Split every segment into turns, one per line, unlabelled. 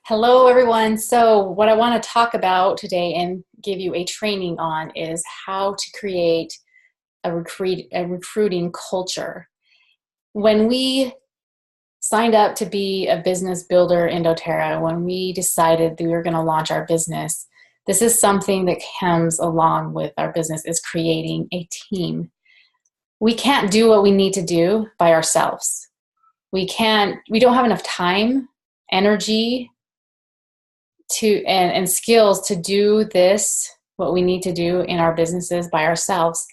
Hello, everyone. So what I want to talk about today and give you a training on is how to create a recruiting culture. When we signed up to be a business builder in doTERRA, when we decided that we were going to launch our business, this is something that comes along with our business, is creating a team. We can't do what we need to do by ourselves. We don't have enough time, energy, and skills to do this, what we need to do in our businesses by ourselves.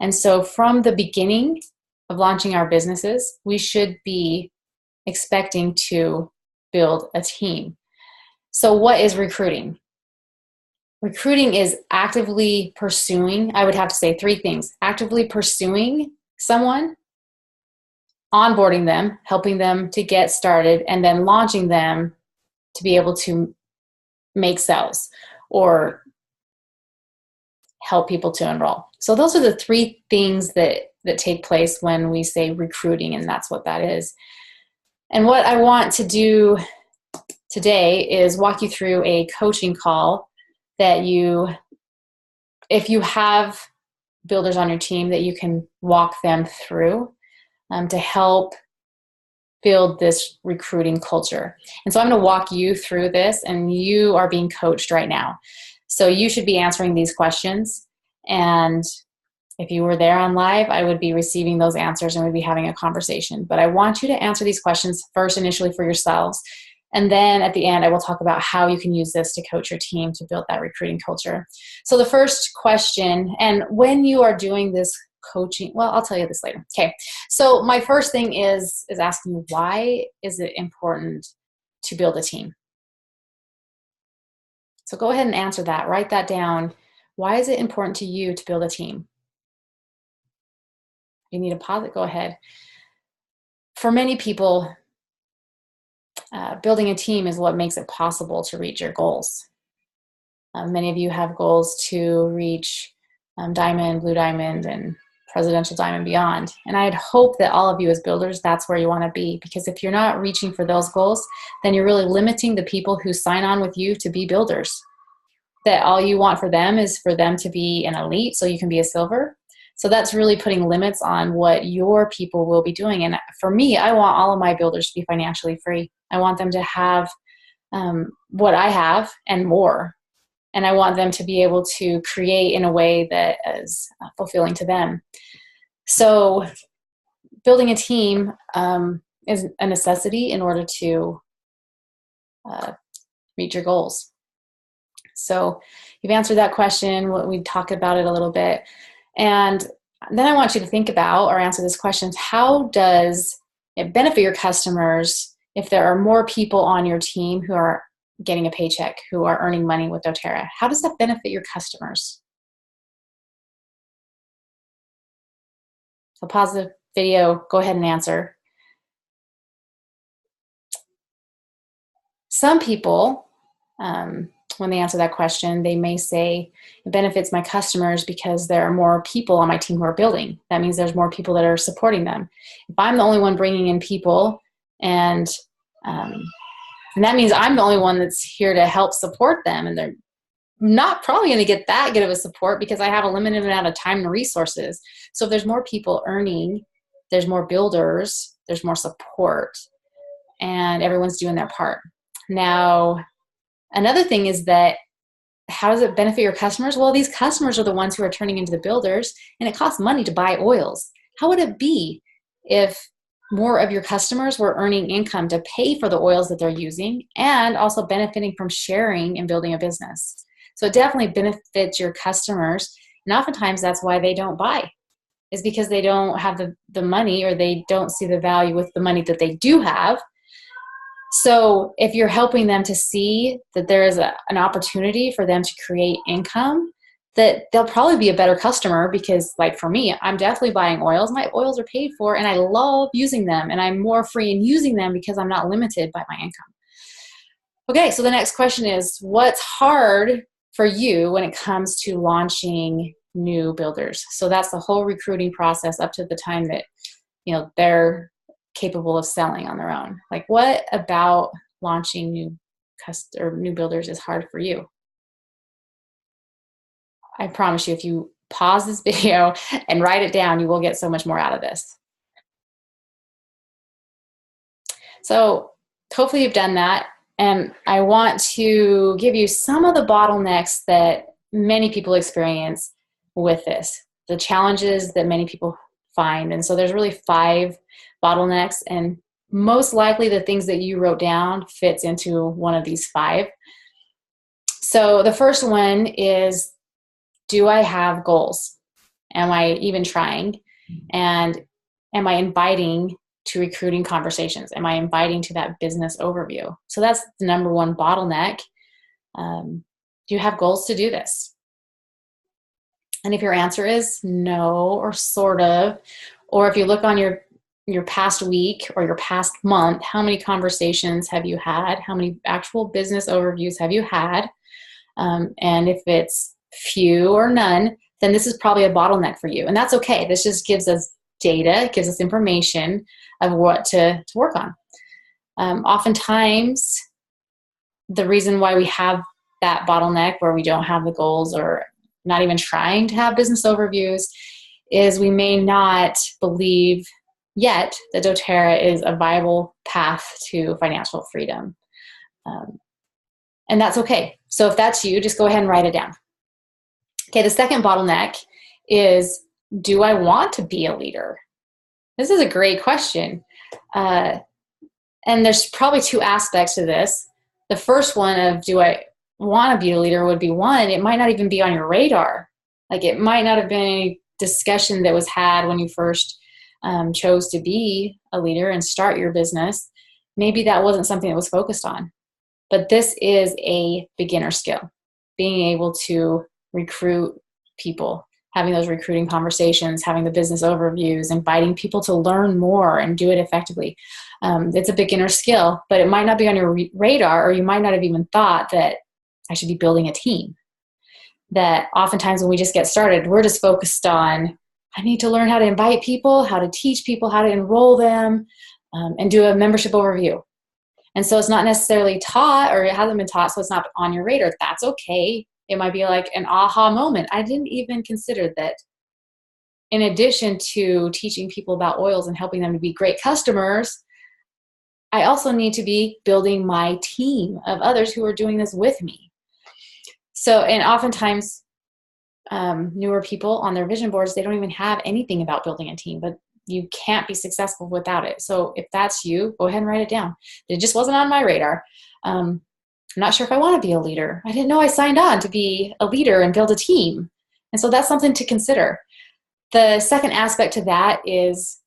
And so from the beginning of launching our businesses, we should be expecting to build a team. So what is recruiting? Recruiting is actively pursuing, I would have to say three things: actively pursuing someone, onboarding them, helping them to get started, and then launching them to be able to make sales or help people to enroll. So those are the three things that take place when we say recruiting, and that's what that is. And what I want to do today is walk you through a coaching call that if you have builders on your team, that you can walk them through to help build this recruiting culture. And so I'm going to walk you through this, and you are being coached right now. So you should be answering these questions. And if you were there on live, I would be receiving those answers and we'd be having a conversation. But I want you to answer these questions first initially for yourselves. And then at the end, I will talk about how you can use this to coach your team to build that recruiting culture. So the first question, and when you are doing this coaching, well, I'll tell you this later. Okay. So my first thing is asking you, why is it important to build a team? So go ahead and answer that. Write that down. Why is it important to you to build a team? You need to pause it. Go ahead. For many people, building a team is what makes it possible to reach your goals. Many of you have goals to reach Diamond, Blue Diamond, and Presidential Diamond beyond. And I'd hope that all of you as builders, that's where you want to be. Because if you're not reaching for those goals, then you're really limiting the people who sign on with you to be builders. That all you want for them is for them to be an elite so you can be a silver. So that's really putting limits on what your people will be doing. And for me, I want all of my builders to be financially free. I want them to have what I have and more. And I want them to be able to create in a way that is fulfilling to them. So building a team is a necessity in order to reach your goals. So you've answered that question. We talked about it a little bit. And then I want you to think about or answer this question: how does it benefit your customers if there are more people on your team who are getting a paycheck, who are earning money with doTERRA? How does that benefit your customers? So pause the video, go ahead and answer. Some people, when they answer that question, they may say it benefits my customers because there are more people on my team who are building. That means there's more people that are supporting them. If I'm the only one bringing in people, and that means I'm the only one that's here to help support them, and they're not probably going to get that good of a support because I have a limited amount of time and resources. So if there's more people earning, there's more builders, there's more support, and everyone's doing their part. Now, another thing is that, how does it benefit your customers? Well, these customers are the ones who are turning into the builders, and it costs money to buy oils. How would it be if more of your customers were earning income to pay for the oils that they're using and also benefiting from sharing and building a business? So it definitely benefits your customers. And oftentimes that's why they don't buy, is because they don't have the money, or they don't see the value with the money that they do have. So if you're helping them to see that there is an opportunity for them to create income, that they'll probably be a better customer. Because like for me, I'm definitely buying oils. My oils are paid for and I love using them, and I'm more free in using them because I'm not limited by my income. Okay, so the next question is, what's hard for you when it comes to launching new builders? So that's the whole recruiting process up to the time that they're capable of selling on their own. Like, what about launching new or new builders is hard for you. I promise you, if you pause this video and write it down, you will get so much more out of this. So hopefully you've done that. And I want to give you some of the bottlenecks that many people experience with this, the challenges that many people find. And so there's really 5 bottlenecks, and most likely the things that you wrote down fits into one of these 5. So the first one is, do I have goals? Am I even trying? And am I inviting to recruiting conversations? Am I inviting to that business overview? So that's the number one bottleneck. Do you have goals to do this? And if your answer is no, or sort of, or if you look on your past week or your past month, how many conversations have you had? How many actual business overviews have you had? And if it's few or none, then this is probably a bottleneck for you. And that's okay. This just gives us data, it gives us information of what to work on. Oftentimes, the reason why we have that bottleneck where we don't have the goals or not even trying to have business overviews is we may not believe yet that doTERRA is a viable path to financial freedom. And that's okay. So if that's you, just go ahead and write it down. Okay, the second bottleneck is, do I want to be a leader? This is a great question. And there's probably 2 aspects to this. The first one of, do I want to be a leader, would be, one, it might not even be on your radar. Like, it might not have been any discussion that was had when you first chose to be a leader and start your business. Maybe that wasn't something that was focused on. But this is a beginner skill, being able to recruit people, having those recruiting conversations, having the business overviews, inviting people to learn more and do it effectively. It's a beginner skill, but it might not be on your radar, or you might not have even thought that I should be building a team. That oftentimes when we just get started, we're just focused on, I need to learn how to invite people, how to teach people, how to enroll them, and do a membership overview. And so it's not necessarily taught, or it hasn't been taught, so it's not on your radar. That's okay. It might be like an aha moment. I didn't even consider that in addition to teaching people about oils and helping them to be great customers, I also need to be building my team of others who are doing this with me. So, and oftentimes newer people on their vision boards, they don't even have anything about building a team, but you can't be successful without it. So if that's you, go ahead and write it down. It just wasn't on my radar. I'm not sure if I want to be a leader. I didn't know I signed on to be a leader and build a team. And so that's something to consider. The second aspect to that is,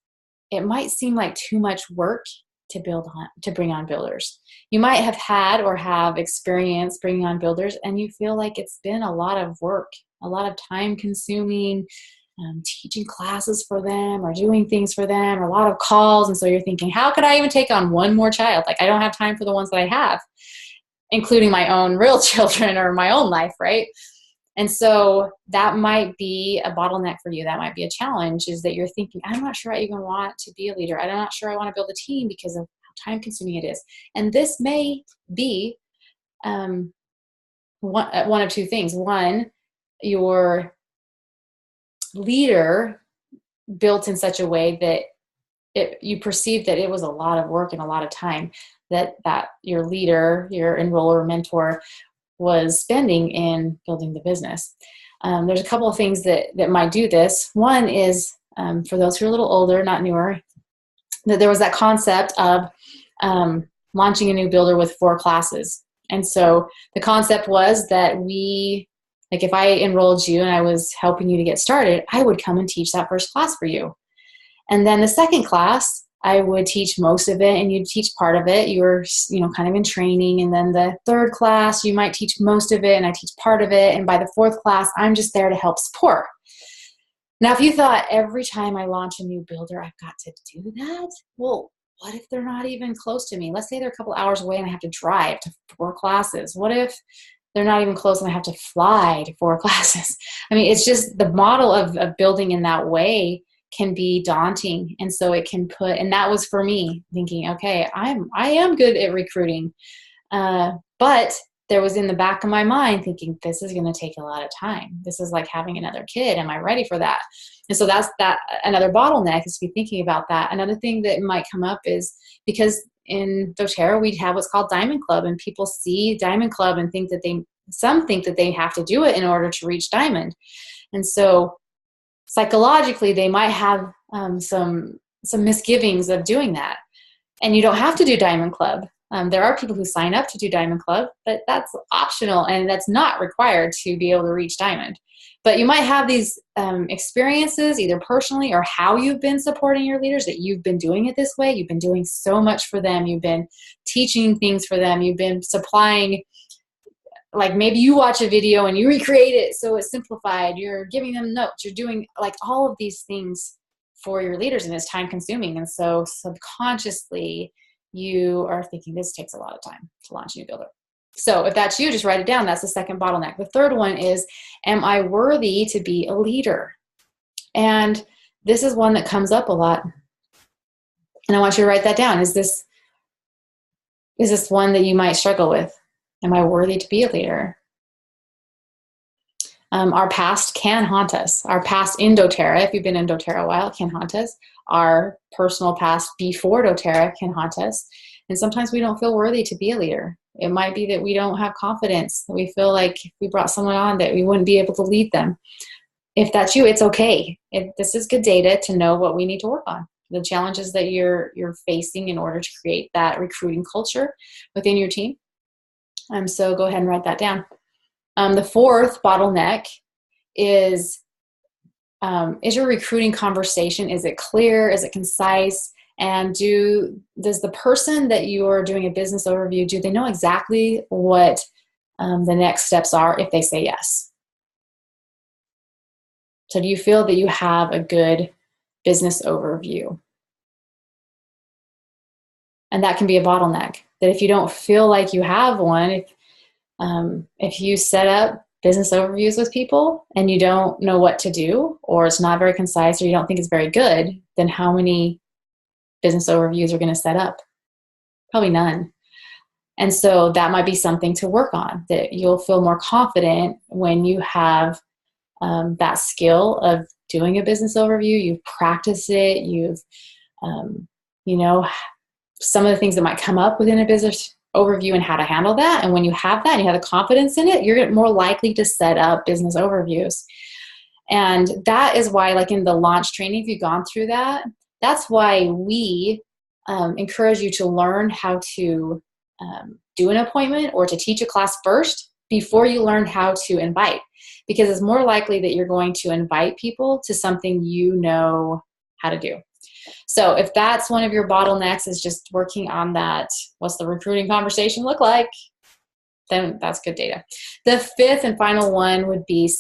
it might seem like too much work to bring on builders. You might have had or have experience bringing on builders, and you feel like it's been a lot of work, a lot of time consuming, teaching classes for them or doing things for them, or a lot of calls. And so you're thinking, how could I even take on one more child? Like, I don't have time for the ones that I have, including my own real children or my own life, right? And so that might be a bottleneck for you. That might be a challenge, is that you're thinking, I'm not sure I even want to be a leader. I'm not sure I want to build a team because of how time consuming it is. And this may be one of 2 things. One, your leader built in such a way that you perceive that it was a lot of work and a lot of time that your leader, your enroller, mentor, was spending in building the business. There's a couple of things that might do this. One is, for those who are a little older, not newer, that there was that concept of launching a new builder with 4 classes. And so the concept was that if I enrolled you and I was helping you to get started, I would come and teach that first class for you. And then the second class, I would teach most of it and you'd teach part of it. You were, kind of in training. And then the third class, you might teach most of it and I teach part of it. And by the 4th class, I'm just there to help support. Now, if you thought every time I launch a new builder, I've got to do that, well, what if they're not even close to me? Let's say they're a couple hours away and I have to drive to 4 classes. What if they're not even close and I have to fly to 4 classes? I mean, it's just the model of building in that way can be daunting. And so it can and that was for me thinking, okay, I am good at recruiting. But there was in the back of my mind thinking, this is going to take a lot of time. This is like having another kid. Am I ready for that? And so that's another bottleneck, is to be thinking about that. Another thing that might come up is because in doTERRA, we have what's called Diamond Club, and people see Diamond Club and some think that they have to do it in order to reach Diamond. And so psychologically, they might have some misgivings of doing that. And you don't have to do Diamond Club. There are people who sign up to do Diamond Club, but that's optional and that's not required to be able to reach Diamond. But you might have these experiences, either personally or how you've been supporting your leaders, that you've been doing it this way. You've been doing so much for them. You've been teaching things for them. You've been supplying, like maybe you watch a video and you recreate it so it's simplified. You're giving them notes. You're doing like all of these things for your leaders, and it's time consuming. And so subconsciously you are thinking, this takes a lot of time to launch a new builder. So if that's you, just write it down. That's the second bottleneck. The third one is, am I worthy to be a leader? And this is one that comes up a lot. And I want you to write that down. Is this one that you might struggle with? Am I worthy to be a leader? Our past can haunt us. Our past in doTERRA, if you've been in doTERRA a while, can haunt us. Our personal past before doTERRA can haunt us. And sometimes we don't feel worthy to be a leader. It might be that we don't have confidence, that we feel like if we brought someone on that we wouldn't be able to lead them. If that's you, it's okay. This is good data to know what we need to work on, the challenges that you're facing in order to create that recruiting culture within your team. So go ahead and write that down. The fourth bottleneck is your recruiting conversation, is it clear? Is it concise? And does the person that you're doing a business overview, do they know exactly what the next steps are if they say yes? So do you feel that you have a good business overview? And that can be a bottleneck, that if you don't feel like you have one, if you set up business overviews with people and you don't know what to do, or it's not very concise, or you don't think it's very good, then how many business overviews are going to set up? Probably none. And so that might be something to work on, that you'll feel more confident when you have that skill of doing a business overview. You've practiced it. You've, some of the things that might come up within a business overview and how to handle that. And when you have that and you have the confidence in it, you're more likely to set up business overviews. And that is why, like in the launch training, if you've gone through that, that's why we encourage you to learn how to do an appointment or to teach a class first before you learn how to invite. Because it's more likely that you're going to invite people to something you know how to do. So if that's one of your bottlenecks, is just working on that, what's the recruiting conversation look like, then that's good data. The fifth and final one would be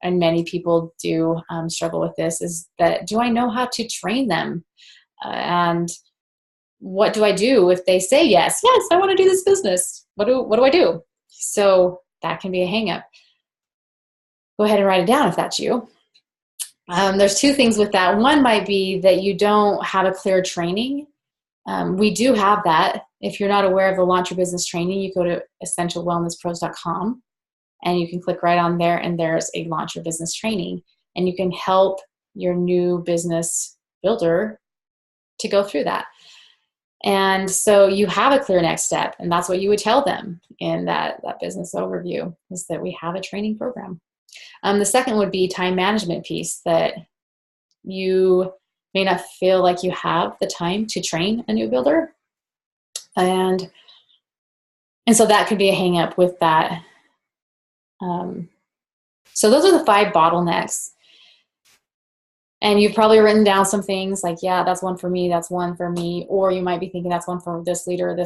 and many people do struggle with this, is that, do I know how to train them? And what do I do if they say yes, I want to do this business? What do I do? So that can be a hang up. Go ahead and write it down if that's you. There's two things with that. One might be that you don't have a clear training. We do have that. If you're not aware of the Launch Your Business training, you go to essentialwellnesspros.com and you can click right on there, and there's a Launch Your Business training, and you can help your new business builder to go through that. And so you have a clear next step, and that's what you would tell them in that business overview, is that we have a training program. The second would be time management piece, that you may not feel like you have the time to train a new builder. And so that could be a hang up with that. So those are the 5 bottlenecks. And you've probably written down some things like, yeah, that's one for me, that's one for me. Or you might be thinking that's one for this leader.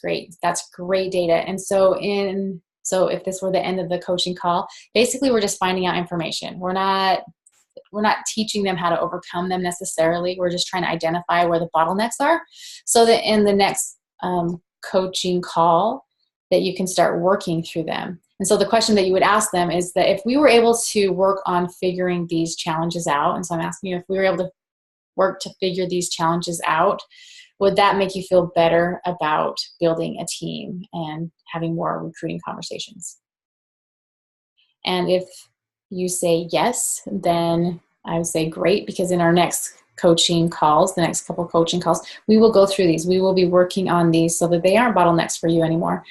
Great. That's great data. And so if this were the end of the coaching call, basically we're just finding out information. We're not teaching them how to overcome them necessarily. We're just trying to identify where the bottlenecks are, so that in the next coaching call that you can start working through them. And so the question that you would ask them is that if we were able to work on figuring these challenges out, and so I'm asking you, if we were able to work to figure these challenges out, would that make you feel better about building a team and having more recruiting conversations? And if you say yes, then I would say great, because in our next coaching calls, the next couple coaching calls, we will go through these. We will be working on these so that they aren't bottlenecks for you anymore.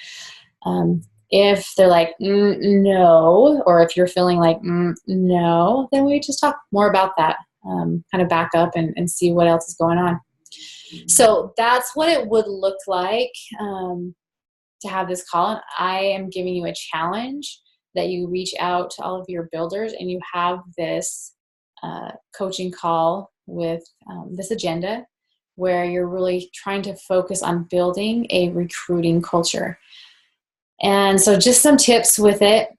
If they're like, no, or if you're feeling like, no, then we just talk more about that, kind of back up and see what else is going on. So that's what it would look like to have this call. And I am giving you a challenge that you reach out to all of your builders and you have this coaching call with this agenda where you're really trying to focus on building a recruiting culture. And so just some tips with it.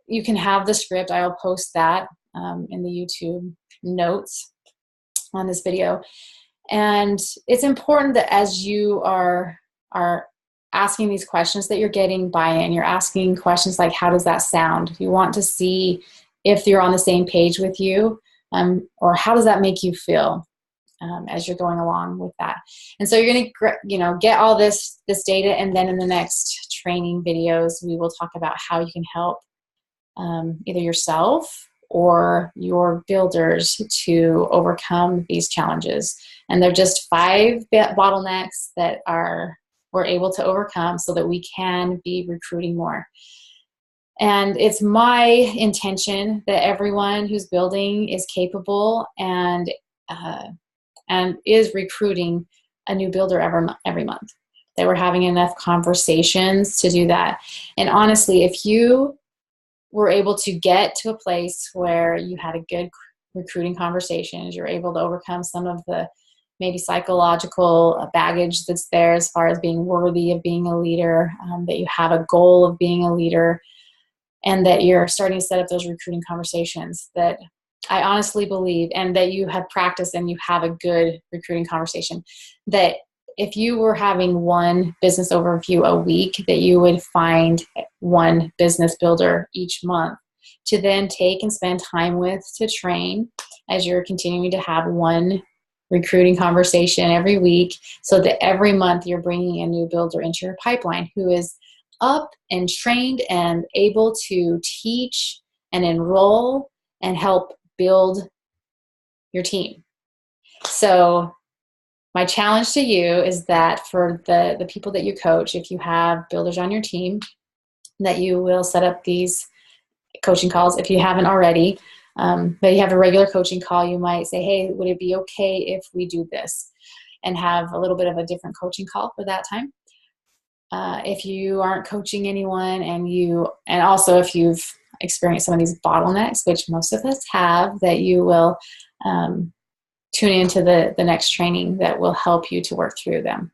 You can have the script. I'll post that in the YouTube notes on this video. And it's important that as you are asking these questions that you're getting buy-in. You're asking questions like, how does that sound? You want to see if you're on the same page with you, or how does that make you feel as you're going along with that. And so you're going to get all this data, and then in the next training videos, we will talk about how you can help either yourself or your builders to overcome these challenges. And they're just 5 bottlenecks that we're able to overcome so that we can be recruiting more. And it's my intention that everyone who's building is capable and is recruiting a new builder every month. That we're having enough conversations to do that. And honestly, if you were able to get to a place where you had a good recruiting conversations, you're able to overcome some of the maybe psychological baggage that's there as far as being worthy of being a leader, that you have a goal of being a leader, and that you're starting to set up those recruiting conversations, that I honestly believe, and that you have practiced and you have a good recruiting conversation, that if you were having one business overview a week, that you would find one business builder each month to then take and spend time with to train as you're continuing to have one recruiting conversation every week, so that every month you're bringing a new builder into your pipeline who is up and trained and able to teach and enroll and help build your team. So my challenge to you is that for the people that you coach, if you have builders on your team, that you will set up these coaching calls. If you haven't already, but you have a regular coaching call, you might say, hey, would it be okay if we do this? And have a little bit of a different coaching call for that time. If you aren't coaching anyone, and also if you've experienced some of these bottlenecks, which most of us have, that you will tune into the next training that will help you to work through them.